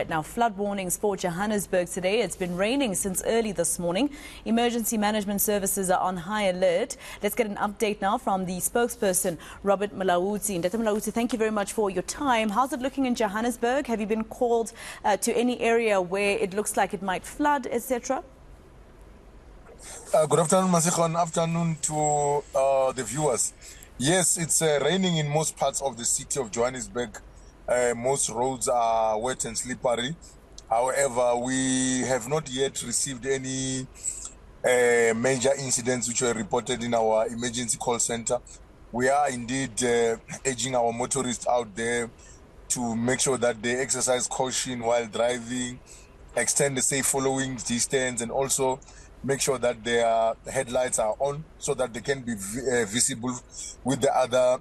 Right now, flood warnings for Johannesburg today. It's been raining since early this morning. Emergency management services are on high alert. Let's get an update now from the spokesperson, Robert Mulaudzi. Ndata Mulaudzi, thank you very much for your time. How's it looking in Johannesburg? Have you been called to any area where it looks like it might flood, etc.? Good afternoon, Masikhon. Afternoon to the viewers. Yes, it's raining in most parts of the city of Johannesburg. Most roads are wet and slippery. However, we have not yet received any major incidents which were reported in our emergency call center. We are indeed urging our motorists out there to make sure that they exercise caution while driving, extend the safe following distance, and also make sure that their headlights are on so that they can be visible with the other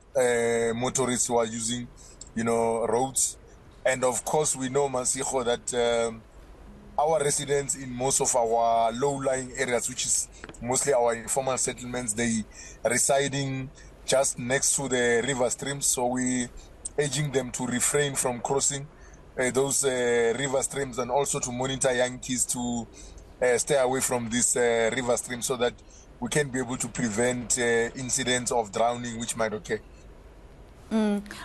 motorists who are using, roads. And of course, we know, Masikho, that our residents in most of our low-lying areas, which is mostly our informal settlements, they residing just next to the river streams. So we urging them to refrain from crossing those river streams, and also to monitor young kids to stay away from this river stream so that we can be able to prevent incidents of drowning which might occur.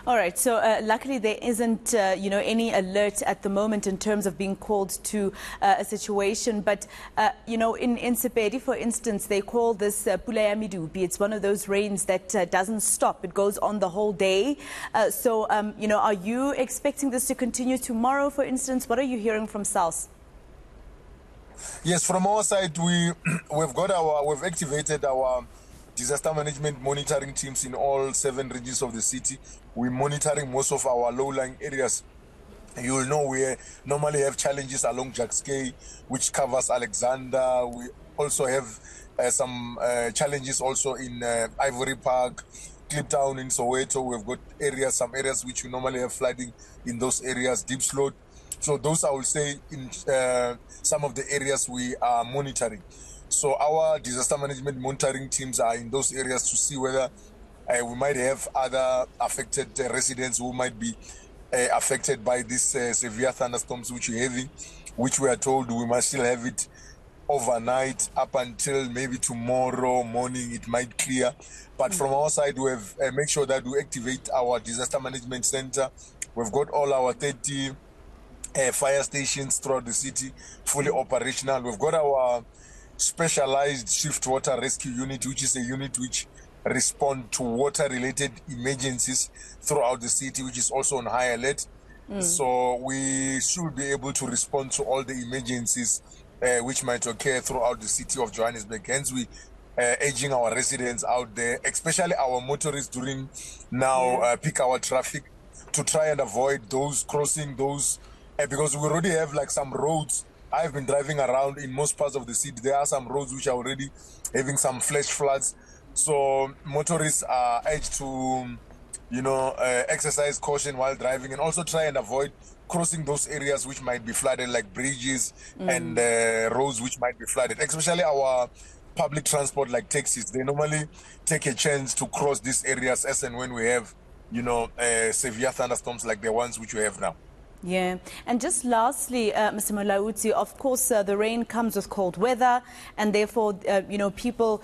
All right. So luckily there isn't, any alert at the moment in terms of being called to a situation. But, in Sepedi, for instance, they call this Pula ya Medupi. It's one of those rains that doesn't stop. It goes on the whole day. Are you expecting this to continue tomorrow, for instance? What are you hearing from SALS? Yes, from our side, we've activated our disaster management monitoring teams in all 7 regions of the city. We're monitoring most of our low-lying areas. You will know we normally have challenges along Jacques, which covers Alexander. We also have some challenges also in Ivory Park, Kliptown in Soweto. We've got some areas which we normally have flooding in those areas, Diepsloot. So those, I will say, in some of the areas we are monitoring. So our disaster management monitoring teams are in those areas to see whether we might have other affected residents who might be affected by these severe thunderstorms which we're having, which we are told we must still have it overnight up until maybe tomorrow morning it might clear. But from our side, we have make sure that we activate our disaster management center. We've got all our 30 fire stations throughout the city fully operational. We've got our specialized Swift Water Rescue Unit, which is a unit which responds to water-related emergencies throughout the city, which is also on high alert. So we should be able to respond to all the emergencies which might occur throughout the city of Johannesburg. Hence, we urging our residents out there, especially our motorists during now peak hour traffic, to try and avoid those crossing those, because we already have like some roads. I've been driving around in most parts of the city. There are some roads which are already having some flash floods. So motorists are urged to, exercise caution while driving, and also try and avoid crossing those areas which might be flooded, like bridges and roads which might be flooded. Especially our public transport, like taxis, they normally take a chance to cross these areas as and when we have, severe thunderstorms like the ones which we have now. Yeah. And just lastly, Mr. Mulaudzi, of course, the rain comes with cold weather, and therefore, people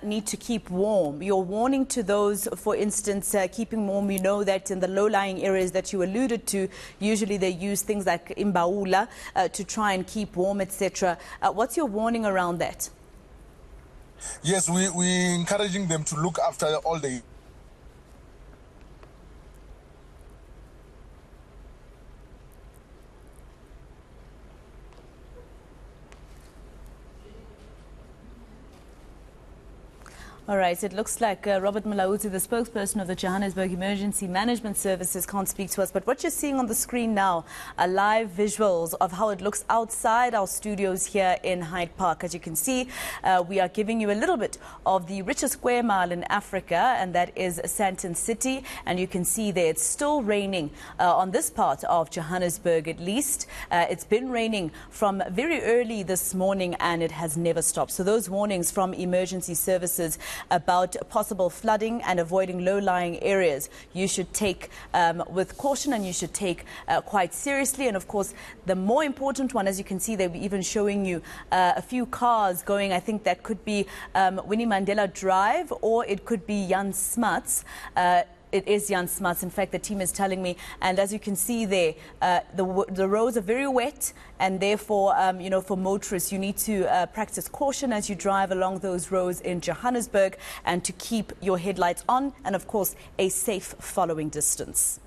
need to keep warm. Your warning to those, for instance, keeping warm, we know that in the low-lying areas that you alluded to, usually they use things like imbaula to try and keep warm, etc. What's your warning around that? Yes, we're encouraging them to look after all the All right, it looks like Robert Mulaudzi, the spokesperson of the Johannesburg Emergency Management Services, can't speak to us. But what you're seeing on the screen now are live visuals of how it looks outside our studios here in Hyde Park. As you can see, we are giving you a little bit of the richest square mile in Africa, and that is Sandton City. And you can see there it's still raining on this part of Johannesburg, at least. It's been raining from very early this morning and it has never stopped. So those warnings from emergency services about possible flooding and avoiding low-lying areas you should take with caution, and you should take quite seriously. And of course, the more important one, as you can see, they're even showing you a few cars going. I think that could be Winnie Mandela Drive, or it could be Jan Smuts. It is Jan Smuts. In fact, the team is telling me. And as you can see there, the roads are very wet, and therefore, for motorists, you need to practice caution as you drive along those roads in Johannesburg, and to keep your headlights on, and of course, a safe following distance.